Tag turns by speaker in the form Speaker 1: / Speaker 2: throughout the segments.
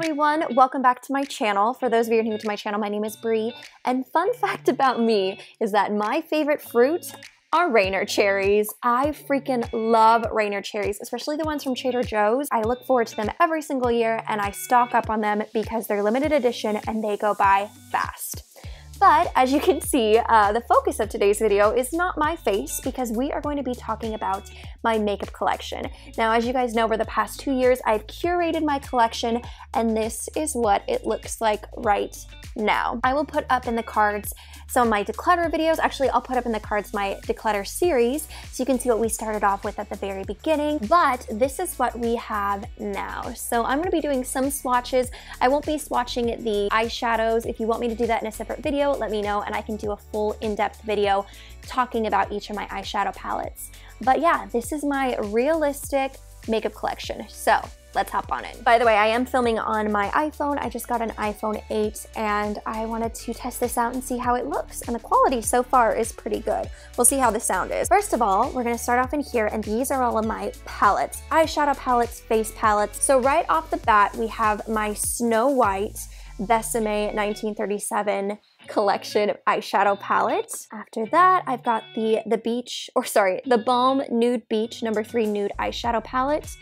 Speaker 1: everyone, welcome back to my channel. For those of you who are new to my channel, my name is Bri, and fun fact about me is that my favorite fruit are Rainier cherries. I freaking love Rainier cherries, especially the ones from Trader Joe's. I look forward to them every single year and I stock up on them because they're limited edition and they go by fast. But as you can see, the focus of today's video is not my face because we are going to be talking about my makeup collection. Now, as you guys know, over the past 2 years, I've curated my collection and this is what it looks like right now. I will put up in the cards some of my declutter videos. Actually, I'll put up in the cards my declutter series so you can see what we started off with at the very beginning, but this is what we have now. So I'm gonna be doing some swatches. I won't be swatching the eyeshadows. If you want me to do that in a separate video, let me know and I can do a full in-depth video talking about each of my eyeshadow palettes. But yeah, this is my realistic makeup collection. So let's hop on it. By the way, I am filming on my iPhone. I just got an iPhone 8 and I wanted to test this out and see how it looks. And the quality so far is pretty good. We'll see how the sound is. First of all, we're gonna start off in here and these are all of my palettes. Eyeshadow palettes, face palettes. So right off the bat, we have my Snow White Besame 1937 collection eyeshadow palette. After that, I've got the Balm Nude Beach No. 3 Nude eyeshadow palette.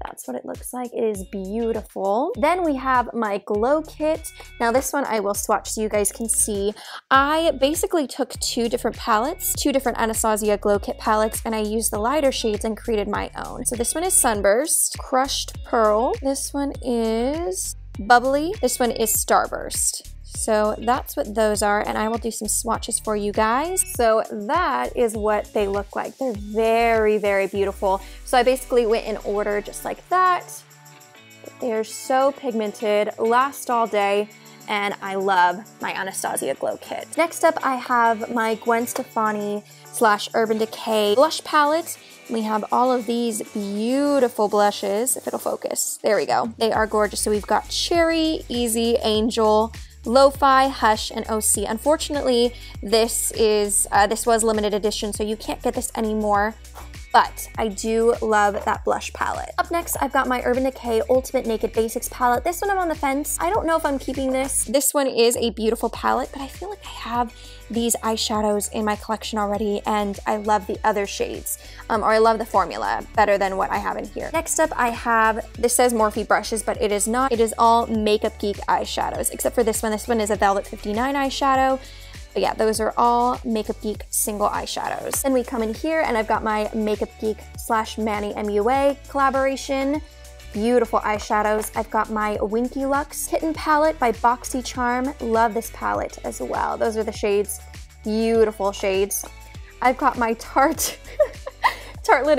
Speaker 1: That's what it looks like. It is beautiful. Then we have my glow kit. Now this one I will swatch so you guys can see. I basically took two different palettes, two different Anastasia glow kit palettes, and I used the lighter shades and created my own. So this one is Sunburst, Crushed Pearl. This one is Bubbly. This one is Starburst. So that's what those are, and I will do some swatches for you guys. So that is what they look like. They're very, very beautiful. So I basically went in order just like that. They're so pigmented, last all day, and I love my Anastasia Glow Kit. Next up, I have my Gwen Stefani / Urban Decay blush palette. We have all of these beautiful blushes, if it'll focus. There we go. They are gorgeous. So we've got Cherry, Easy, Angel, Lo-Fi, Hush, and OC. Unfortunately, this was limited edition, so you can't get this anymore, but I do love that blush palette. Up next, I've got my Urban Decay Ultimate Naked Basics palette. This one I'm on the fence. I don't know if I'm keeping this. This one is a beautiful palette, but I feel like I have these eyeshadows in my collection already, and I love the other shades, or I love the formula better than what I have in here. Next up, I have, this says Morphe brushes, but it is not. It is all Makeup Geek eyeshadows, except for this one. This one is a Velvet 59 eyeshadow. But yeah, those are all Makeup Geek single eyeshadows. Then we come in here and I've got my Makeup Geek / Manny MUA collaboration. Beautiful eyeshadows. I've got my Winky Lux Kitten palette by BoxyCharm. Love this palette as well. Those are the shades, beautiful shades. I've got my Tartelette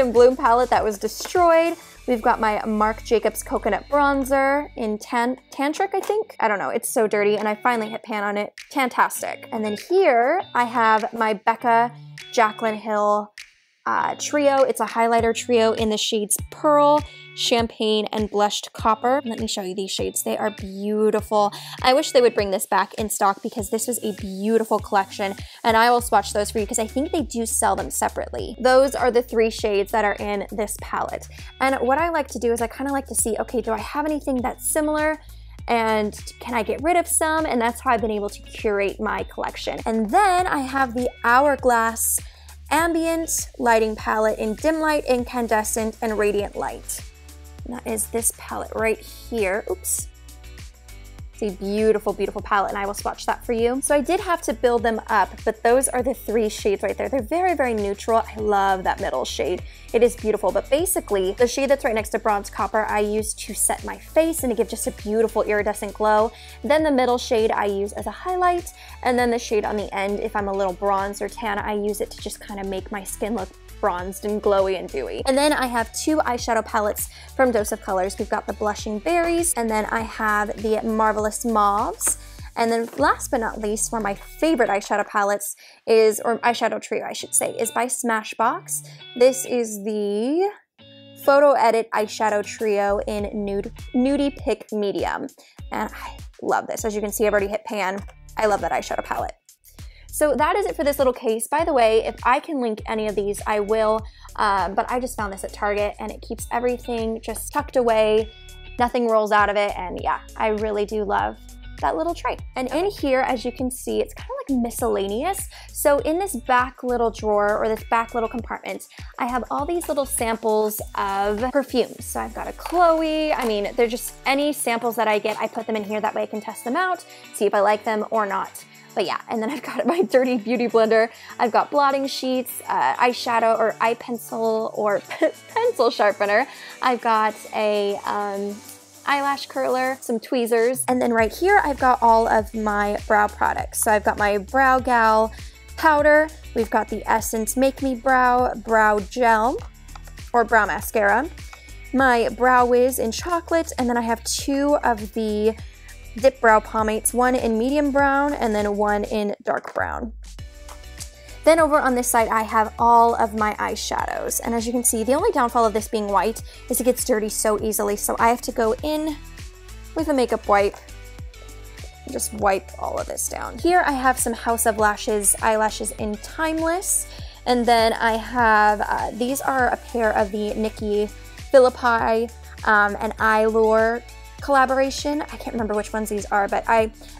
Speaker 1: and Bloom palette that was destroyed. We've got my Marc Jacobs Coconut Bronzer in Tantric, I think. I don't know, it's so dirty, and I finally hit pan on it. Fantastic. And then here, I have my Becca Jaclyn Hill trio. It's a highlighter trio in the shades Pearl, Champagne, and Blushed Copper. Let me show you these shades. They are beautiful. I wish they would bring this back in stock because this was a beautiful collection, and I will swatch those for you because I think they do sell them separately. Those are the 3 shades that are in this palette. And what I like to do is I kind of like to see, okay, do I have anything that's similar? And can I get rid of some? And that's how I've been able to curate my collection. And then I have the Hourglass Ambient Lighting Palette in Dim Light, Incandescent, and Radiant Light. And that is this palette right here. Oops. It's a beautiful, beautiful palette, and I will swatch that for you. So I did have to build them up, but those are the 3 shades right there. They're very, very neutral. I love that middle shade. It is beautiful, but basically, the shade that's right next to Bronze Copper, I use to set my face and to give just a beautiful iridescent glow. Then the middle shade I use as a highlight, and then the shade on the end, if I'm a little bronzed or tan, I use it to just kind of make my skin look bronzed and glowy and dewy. And then I have 2 eyeshadow palettes from Dose of Colors. We've got the Blushing Berries, and then I have the Marvelous Mauves. And then last but not least, one of my favorite eyeshadow palettes is, or eyeshadow trio I should say, is by Smashbox. This is the Photo Edit Eyeshadow Trio in Nudie Pick Medium. And I love this. As you can see, I've already hit pan. I love that eyeshadow palette. So that is it for this little case. By the way, if I can link any of these, I will, but I just found this at Target and it keeps everything just tucked away nothing rolls out of it, and yeah, I really do love that little tray. And in here, as you can see, it's kind of like miscellaneous. So in this back little drawer, or this back little compartment, I have all these little samples of perfumes. So I've got a Chloe, I mean, they're just any samples that I get, I put them in here, that way I can test them out, see if I like them or not. But yeah, and then I've got my dirty beauty blender. I've got blotting sheets, eyeshadow or eye pencil or pencil sharpener. I've got a eyelash curler, some tweezers, and then right here I've got all of my brow products. So I've got my Brow Gal powder, we've got the Essence Make Me Brow Gel or brow mascara, my Brow Wiz in chocolate, and then I have 2 of the Dip Brow Pomades, one in medium brown and then one in dark brown. Then over on this side, I have all of my eyeshadows. And as you can see, the only downfall of this being white is it gets dirty so easily. So I have to go in with a makeup wipe and just wipe all of this down. Here I have some House of Lashes eyelashes in Timeless. And then I have, these are a pair of the Nikki Philippi and Eyelure collaboration. I can't remember which ones these are, but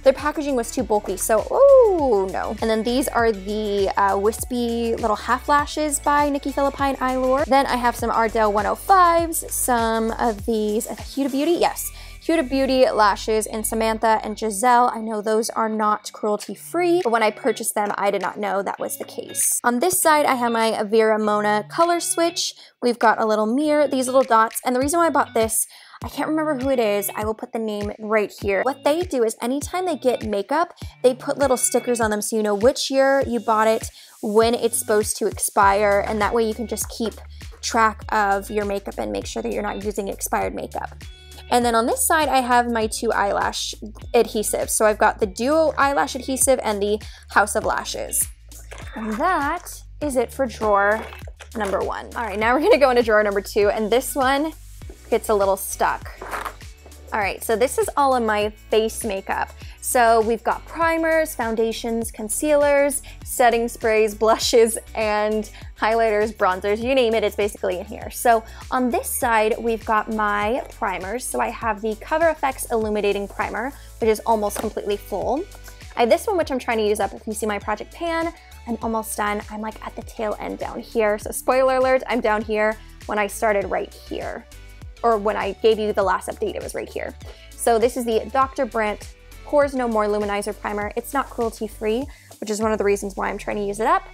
Speaker 1: their packaging was too bulky, so oh no. And then these are the wispy little half lashes by Nikki Philippi and Eyelure. Then I have some Ardell 105s, some of these Huda Beauty, yes, Huda Beauty lashes in Samantha and Giselle. I know those are not cruelty free, but when I purchased them, I did not know that was the case. On this side, I have my Vera Mona color switch. We've got a little mirror, these little dots, and the reason why I bought this, I can't remember who it is. I will put the name right here. What they do is anytime they get makeup, they put little stickers on them so you know which year you bought it, when it's supposed to expire, and that way you can just keep track of your makeup and make sure that you're not using expired makeup. And then on this side, I have my 2 eyelash adhesives. So I've got the Duo eyelash adhesive and the House of Lashes. And that is it for drawer number 1. All right, now we're gonna go into drawer number 2, and this one gets a little stuck. All right, so this is all of my face makeup. So we've got primers, foundations, concealers, setting sprays, blushes, and highlighters, bronzers, you name it, it's basically in here. So on this side, we've got my primers. So I have the Cover FX Illuminating Primer, which is almost completely full. I have this one, which I'm trying to use up. If you see my project pan, I'm almost done. I'm like at the tail end down here. So spoiler alert, I'm down here when I started right here. Or when I gave you the last update, it was right here. So this is the Dr. Brandt Pores No More Luminizer Primer. It's not cruelty free, which is one of the reasons why I'm trying to use it up.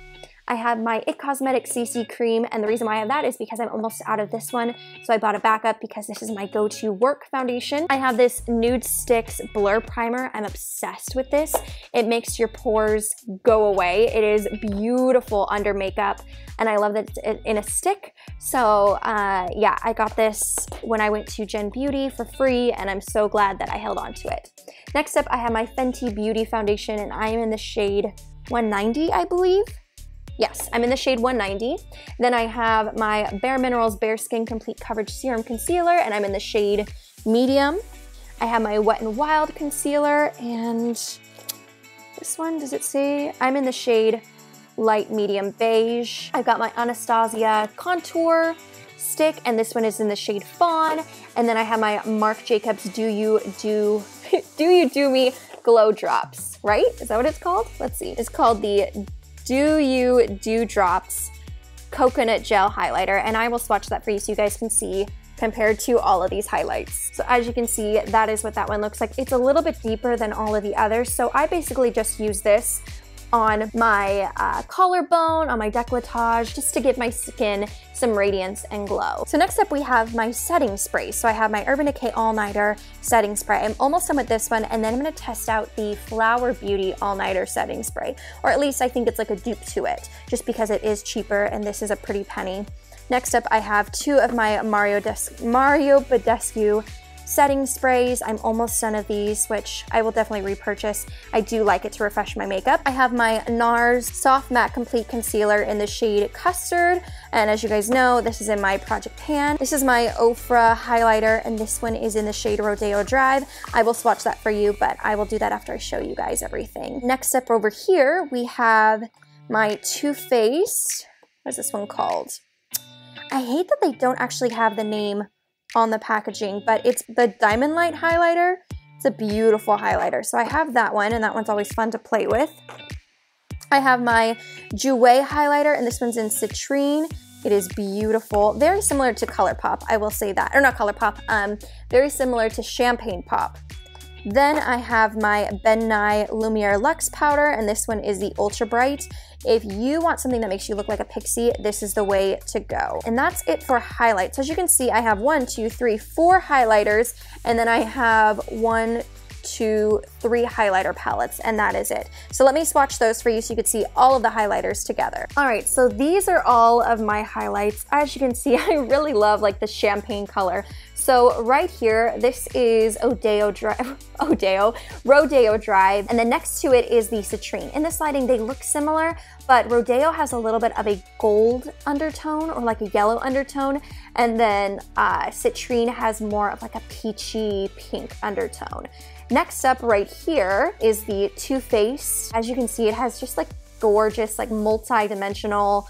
Speaker 1: I have my IT Cosmetics CC Cream, and the reason why I have that is because I'm almost out of this one, so I bought a backup because this is my go-to work foundation. I have this Nude Sticks Blur Primer. I'm obsessed with this. It makes your pores go away. It is beautiful under makeup, and I love that it's in a stick. So yeah, I got this when I went to Gen Beauty for free, and I'm so glad that I held on to it. Next up, I have my Fenty Beauty Foundation, and I am in the shade 190, I believe. Yes, I'm in the shade 190. Then I have my Bare Minerals Bare Skin Complete Coverage Serum Concealer, and I'm in the shade medium. I have my Wet n Wild Concealer, and this one, does it say? I'm in the shade light medium beige. I've got my Anastasia Contour Stick, and this one is in the shade Fawn. And then I have my Marc Jacobs Do You Do Me Glow Drops, right? Is that what it's called? Let's see. It's called the Do You Do Drops Coconut Gel Highlighter, and I will swatch that for you so you guys can see compared to all of these highlights. So as you can see, that is what that one looks like. It's a little bit deeper than all of the others, so I basically just use this on my collarbone, on my décolletage, just to give my skin some radiance and glow. So next up we have my setting spray. So I have my Urban Decay All Nighter setting spray. I'm almost done with this one, and then I'm gonna test out the Flower Beauty All Nighter setting spray. Or at least I think it's like a dupe to it, just because it is cheaper and this is a pretty penny. Next up I have 2 of my Mario Badescu setting sprays. I'm almost done of these, which I will definitely repurchase. I do like it to refresh my makeup. I have my NARS Soft Matte Complete Concealer in the shade Custard, and as you guys know, this is in my project pan. This is my Ofra highlighter, and this one is in the shade Rodeo Drive. I will swatch that for you, but I will do that after I show you guys everything. Next up over here, we have my Too Faced, what is this one called? I hate that they don't actually have the name on the packaging, but it's the Diamond Light highlighter. It's a beautiful highlighter. So I have that one, and that one's always fun to play with. I have my Jouer highlighter, and this one's in Citrine. It is beautiful. Very similar to ColourPop, I will say that. Or not ColourPop, very similar to Champagne Pop. Then I have my Ben Nye Lumiere Luxe powder, and this one is the Ultra Bright. If you want something that makes you look like a pixie, this is the way to go. And that's it for highlights. As you can see, I have 1, 2, 3, 4 highlighters, and then I have 1, 2, 3 highlighter palettes, and that is it. So let me swatch those for you so you could see all of the highlighters together. All right, so these are all of my highlights. As you can see, I really love like the champagne color. So right here, this is Rodeo Drive, and then next to it is the Citrine. In this lighting, they look similar, but Rodeo has a little bit of a gold undertone or like a yellow undertone, and then Citrine has more of like a peachy pink undertone. Next up right here is the Too Faced. As you can see, it has just like gorgeous, like multi-dimensional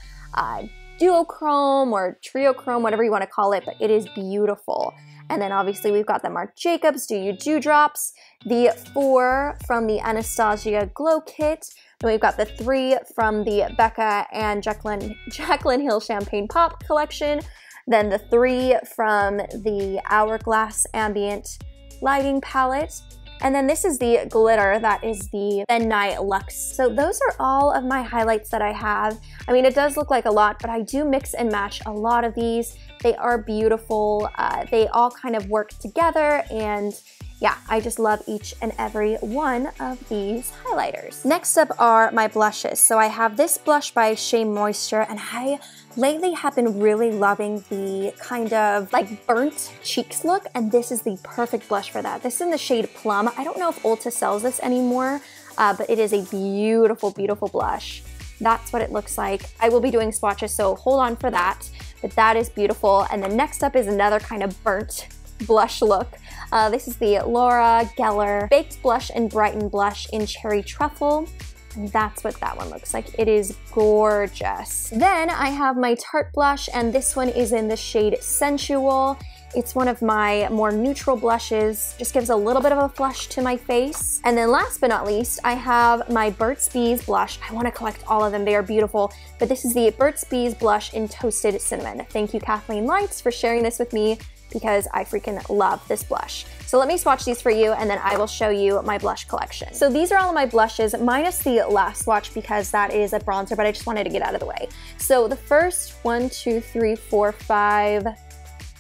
Speaker 1: duochrome or triochrome, whatever you want to call it, but it is beautiful. And then obviously we've got the Marc Jacobs Do You Dewdrops, the 4 from the Anastasia Glow Kit, then we've got the 3 from the Becca and Jaclyn Hill Champagne Pop collection, then the 3 from the Hourglass Ambient Lighting Palette, and then this is the glitter, that is the Ben Nye Luxe. So those are all of my highlights that I have. I mean, it does look like a lot, but I do mix and match a lot of these. They are beautiful. They all kind of work together, and yeah, I just love each and every one of these highlighters. Next up are my blushes. So I have this blush by Shea Moisture, and I lately have been really loving the kind of like burnt cheeks look, and this is the perfect blush for that. This is in the shade Plum. I don't know if Ulta sells this anymore, but it is a beautiful, beautiful blush. That's what it looks like. I will be doing swatches, so hold on for that, but that is beautiful. And then next up is another kind of burnt blush look. This is the Laura Geller Baked Blush and Brighten Blush in Cherry Truffle. And that's what that one looks like. It is gorgeous. Then I have my Tarte blush, and this one is in the shade Sensual. It's one of my more neutral blushes, just gives a little bit of a flush to my face. And then last but not least, I have my Burt's Bees blush. I want to collect all of them, they are beautiful, but this is the Burt's Bees blush in Toasted Cinnamon. Thank you, Kathleen Lights, for sharing this with me, because I freaking love this blush. So let me swatch these for you, and then I will show you my blush collection. So these are all of my blushes, minus the last swatch because that is a bronzer, but I just wanted to get out of the way. So the first 1, 2, 3, 4, 5,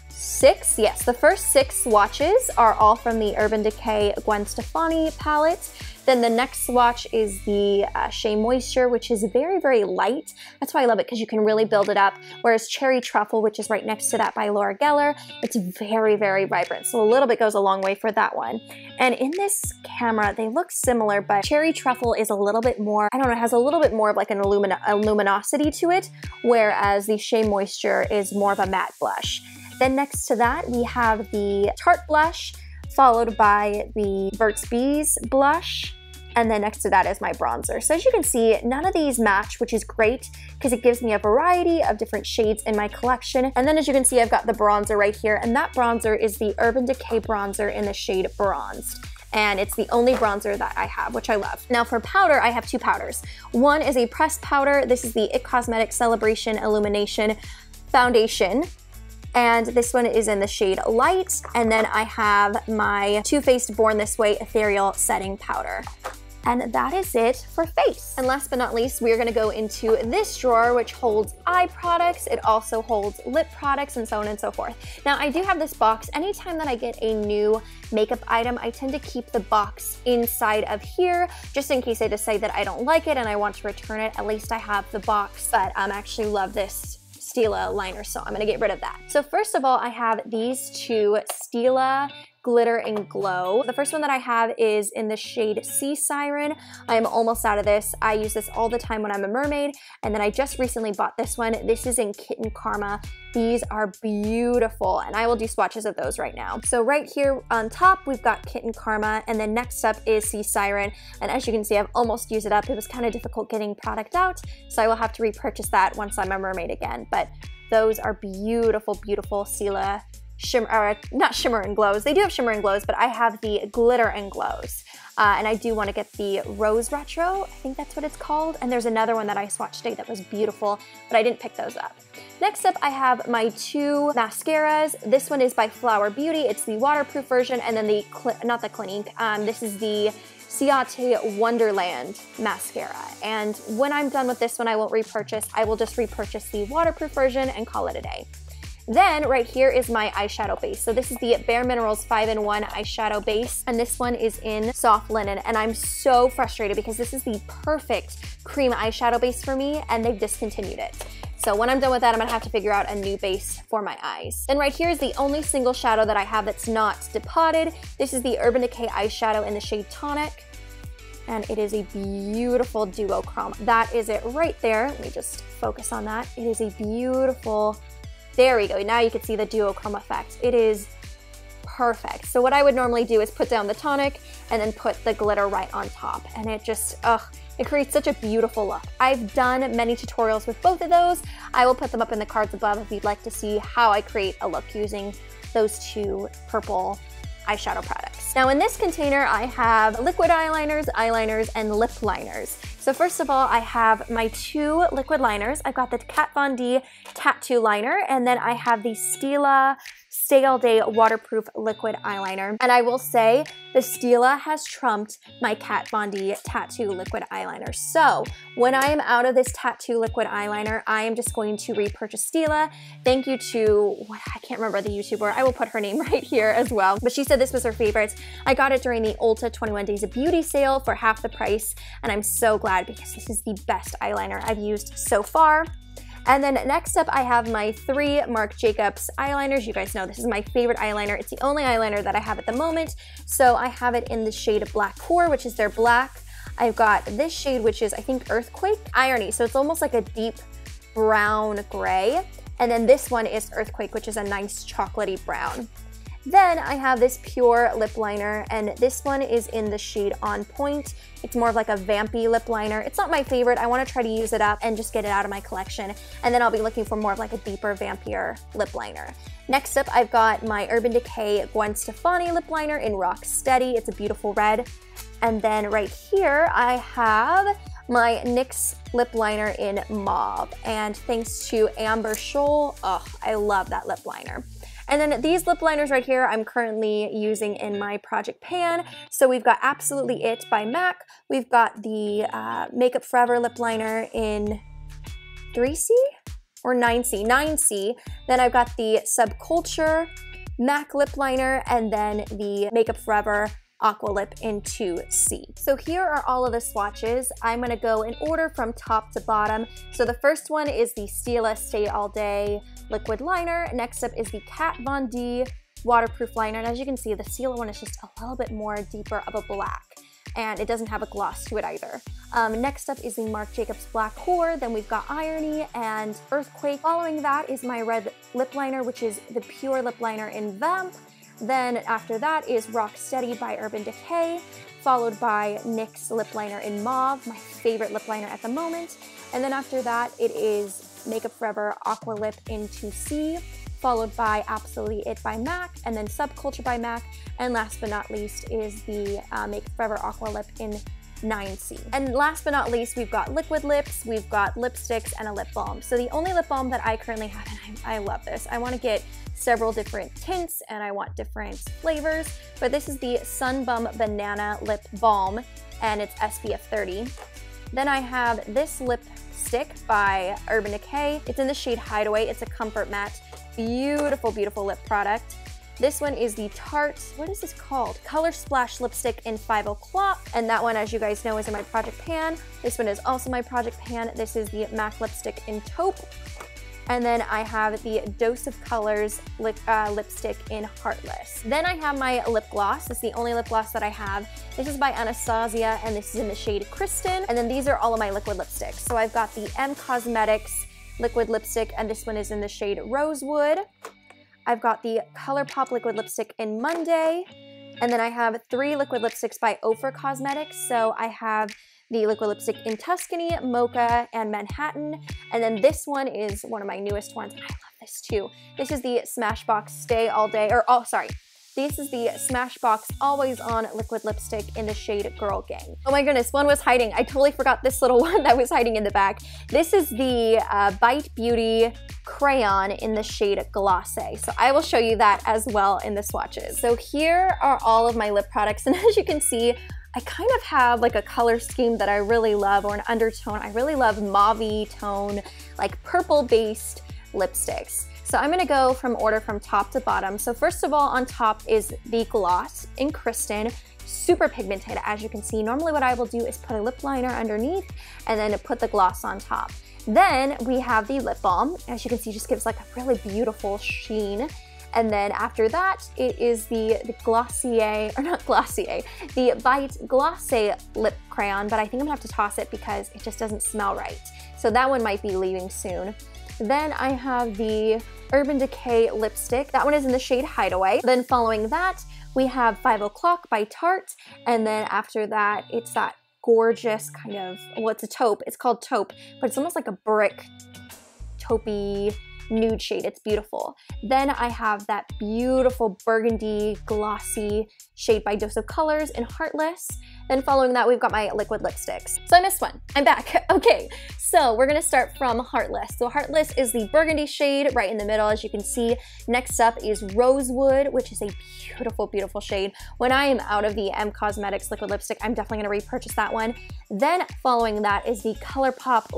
Speaker 1: 6, yes, the first 6 swatches are all from the Urban Decay Gwen Stefani palette. Then the next swatch is the Shea Moisture, which is very, very light. That's why I love it, because you can really build it up. Whereas Cherry Truffle, which is right next to that by Laura Geller, it's very, very vibrant. So a little bit goes a long way for that one. And in this camera, they look similar, but Cherry Truffle is a little bit more, I don't know, it has a little bit more of like a luminosity to it, whereas the Shea Moisture is more of a matte blush. Then next to that, we have the Tarte blush, followed by the Burt's Bees blush, and then next to that is my bronzer. So as you can see, none of these match, which is great because it gives me a variety of different shades in my collection. And then as you can see, I've got the bronzer right here, and that bronzer is the Urban Decay bronzer in the shade Bronzed. And it's the only bronzer that I have, which I love. Now for powder, I have 2 powders. One is a pressed powder. This is the IT Cosmetics Celebration Illumination Foundation, and this one is in the shade Light. And then I have my Too Faced Born This Way Ethereal Setting Powder. And that is it for face. And last but not least, we are gonna go into this drawer, which holds eye products. It also holds lip products and so on and so forth. Now, I do have this box. Anytime that I get a new makeup item, I tend to keep the box inside of here, just in case I decide that I don't like it and I want to return it. At least I have the box, but I actually love this Stila liner, so I'm gonna get rid of that. So first of all, I have these 2 Stila Glitter and Glow. The first one that I have is in the shade Sea Siren. I am almost out of this. I use this all the time when I'm a mermaid, and then I just recently bought this one. This is in Kitten Karma. These are beautiful, and I will do swatches of those right now. So right here on top, we've got Kitten Karma, and then next up is Sea Siren, and as you can see, I've almost used it up. It was kind of difficult getting product out, so I will have to repurchase that once I'm a mermaid again, but those are beautiful, beautiful Stila shimmer, or not shimmer and glows. They do have shimmer and glows, but I have the glitter and glows. And I do want to get the Rose Retro, I think that's what it's called. And there's another one that I swatched today that was beautiful, but I didn't pick those up. Next up, I have my two mascaras. This one is by Flower Beauty. It's the waterproof version, and then the, not the Clinique, this is the Ciate Wonderland mascara. And when I'm done with this one, I won't repurchase. I will just repurchase the waterproof version and call it a day. Then right here is my eyeshadow base. So this is the Bare Minerals 5-in-1 eyeshadow base, and this one is in Soft Linen. And I'm so frustrated because this is the perfect cream eyeshadow base for me, and they've discontinued it. So when I'm done with that, I'm gonna have to figure out a new base for my eyes. Then right here is the only single shadow that I have that's not depotted. This is the Urban Decay eyeshadow in the shade Tonic, and it is a beautiful duochrome. That is it right there. Let me just focus on that. It is a beautiful, there we go. Now you can see the duochrome effect. It is perfect. So what I would normally do is put down the tonic and then put the glitter right on top. And it just, it creates such a beautiful look. I've done many tutorials with both of those. I will put them up in the cards above if you'd like to see how I create a look using those two purple eyeshadow products. Now in this container, I have liquid eyeliners, and lip liners. So first of all, I have my two liquid liners. I've got the Kat Von D Tattoo Liner, and then I have the Stila Stay All Day Waterproof Liquid Eyeliner. And I will say, the Stila has trumped my Kat Von D Tattoo Liquid Eyeliner. So when I am out of this Tattoo Liquid Eyeliner, I am just going to repurchase Stila. Thank you to, I can't remember the YouTuber, I will put her name right here as well. But she said this was her favorite. I got it during the Ulta 21 Days of Beauty sale for half the price, and I'm so glad because this is the best eyeliner I've used so far. And then next up, I have my 3 Marc Jacobs eyeliners. You guys know this is my favorite eyeliner. It's the only eyeliner that I have at the moment. So I have it in the shade Black Core, which is their black. I've got this shade, which is, I think, Earthquake Irony. So it's almost like a deep brown gray. And then this one is Earthquake, which is a nice chocolatey brown. Then I have this pure lip liner, and this one is in the shade On Point. It's more of like a vampy lip liner. It's not my favorite. I want to try to use it up and just get it out of my collection. And then I'll be looking for more of like a deeper, vampier lip liner. Next up, I've got my Urban Decay Gwen Stefani lip liner in Rock Steady. It's a beautiful red. And then right here, I have my NYX lip liner in Mauve. And thanks to Amber Scholl, oh, I love that lip liner. And then these lip liners right here, I'm currently using in my Project Pan. So we've got Absolutely It by MAC. We've got the Makeup Forever lip liner in 3C or 9C? 9C. Then I've got the Subculture MAC lip liner, and then the Makeup Forever Aqua Lip in 2C. So here are all of the swatches. I'm gonna go in order from top to bottom. So the first one is the Stila Stay All Day liquid liner. Next up is the Kat Von D waterproof liner. And as you can see, the Stila one is just a little bit more deeper of a black, and it doesn't have a gloss to it either. Next up is the Marc Jacobs Black Core. Then we've got Irony and Earthquake. Following that is my red lip liner, which is the pure lip liner in Vamp. Then after that is Rock Steady by Urban Decay, followed by NYX lip liner in Mauve, my favorite lip liner at the moment. And then after that, it is Makeup Forever Aqua Lip in 2C, followed by Absolutely It by MAC, and then Subculture by MAC. And last but not least is the Makeup Forever Aqua Lip in 9C. And last but not least, we've got liquid lips, we've got lipsticks, and a lip balm. So the only lip balm that I currently have, and I love this, I want to get several different tints and I want different flavors, but this is the Sun Bum Banana Lip Balm, and it's SPF 30. Then I have this lipstick by Urban Decay. It's in the shade Hideaway. It's a comfort matte. Beautiful, beautiful lip product. This one is the Tarte, what is this called? Color Splash Lipstick in 5 O'Clock. And that one, as you guys know, is in my Project Pan. This one is also my Project Pan. This is the MAC lipstick in Taupe. And then I have the Dose of Colors lipstick in Heartless. Then I have my lip gloss. This is the only lip gloss that I have. This is by Anastasia, and this is in the shade Kristen. And then these are all of my liquid lipsticks. So I've got the M Cosmetics liquid lipstick, and this one is in the shade Rosewood. I've got the ColourPop liquid lipstick in Monday. And then I have 3 liquid lipsticks by Ofra Cosmetics. So I have the liquid lipstick in Tuscany, Mocha, and Manhattan. And then this one is one of my newest ones. I love this too. This is the Smashbox Stay All Day, or oh, sorry. This is the Smashbox Always On liquid lipstick in the shade Girl Gang. Oh my goodness, one was hiding. I totally forgot this little one that was hiding in the back. This is the Bite Beauty crayon in the shade Glossé. So I will show you that as well in the swatches. So here are all of my lip products, and as you can see, I kind of have like a color scheme that I really love, or an undertone. I really love mauve tone, like purple-based lipsticks. So I'm gonna go from order from top to bottom. So first of all, on top is the gloss in Kristen, super pigmented, as you can see. Normally what I will do is put a lip liner underneath and then put the gloss on top. Then we have the lip balm. As you can see, just gives like a really beautiful sheen. And then after that, it is the Glossier, or not Glossier, the Bite Glossé lip crayon, but I think I'm gonna have to toss it because it just doesn't smell right. So that one might be leaving soon. Then I have the Urban Decay lipstick. That one is in the shade Hideaway. Then following that, we have 5 O'Clock by Tarte. And then after that, it's that gorgeous kind of, well, it's a taupe. It's called taupe, but it's almost like a brick taupey nude shade. It's beautiful. Then I have that beautiful burgundy glossy shade by Dose of Colors in Heartless. Then following that, we've got my liquid lipsticks. So I missed one. I'm back. Okay, so we're gonna start from Heartless. So Heartless is the burgundy shade right in the middle, as you can see. Next up is Rosewood, which is a beautiful, beautiful shade. When I am out of the M Cosmetics liquid lipstick, I'm definitely gonna repurchase that one. Then following that is the ColourPop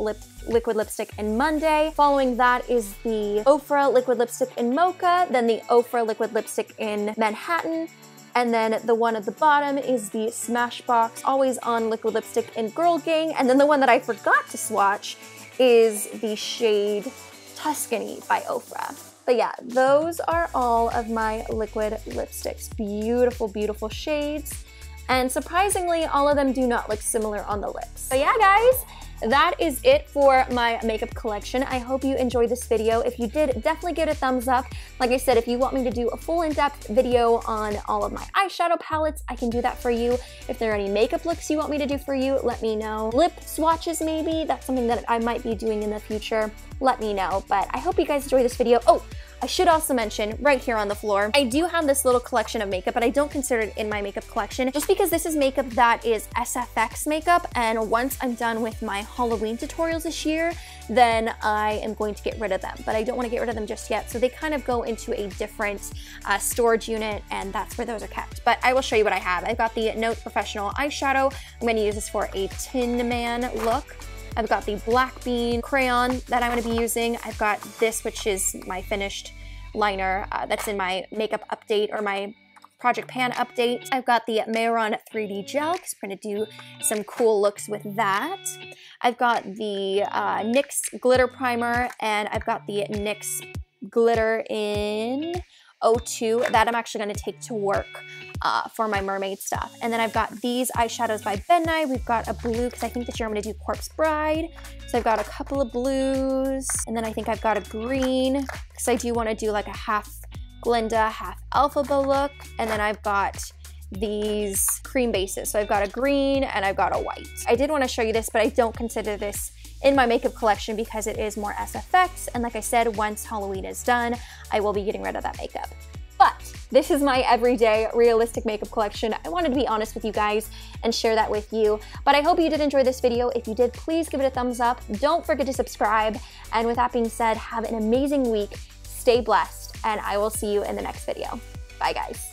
Speaker 1: liquid lipstick in Monday. Following that is the Ofra liquid lipstick in Mocha, then the Ofra liquid lipstick in Manhattan, and then the one at the bottom is the Smashbox Always On liquid lipstick in Girl Gang, and then the one that I forgot to swatch is the shade Tuscany by Ofra. But yeah, those are all of my liquid lipsticks. Beautiful, beautiful shades. And surprisingly, all of them do not look similar on the lips. So yeah, guys, that is it for my makeup collection. I hope you enjoyed this video. If you did, definitely give it a thumbs up. Like I said, if you want me to do a full in-depth video on all of my eyeshadow palettes, I can do that for you. If there are any makeup looks you want me to do for you, let me know. Lip swatches maybe, that's something that I might be doing in the future. Let me know, but I hope you guys enjoyed this video. Oh, I should also mention, right here on the floor, I do have this little collection of makeup, but I don't consider it in my makeup collection, just because this is makeup that is SFX makeup, and once I'm done with my Halloween tutorials this year, then I am going to get rid of them, but I don't want to get rid of them just yet, so they kind of go into a different storage unit, and that's where those are kept. But I will show you what I have. I've got the Note Professional eyeshadow. I'm going to use this for a Tin Man look. I've got the Black Bean crayon that I'm going to be using. I've got this, which is my finished liner that's in my makeup update, or my Project Pan update. I've got the Mehron 3D gel, because we're going to do some cool looks with that. I've got the NYX glitter primer, and I've got the NYX glitter in 02 that I'm actually going to take to work for my mermaid stuff. And then I've got these eyeshadows by Ben Nye. We've got a blue, because I think this year I'm going to do Corpse Bride. So I've got a couple of blues, and then I think I've got a green, because I do want to do like a half Glinda, half Elphaba look. And then I've got these cream bases. So I've got a green and I've got a white. I did want to show you this, but I don't consider this in my makeup collection because it is more SFX. And like I said, once Halloween is done, I will be getting rid of that makeup. But this is my everyday realistic makeup collection. I wanted to be honest with you guys and share that with you. But I hope you did enjoy this video. If you did, please give it a thumbs up. Don't forget to subscribe. And with that being said, have an amazing week. Stay blessed, and I will see you in the next video. Bye, guys.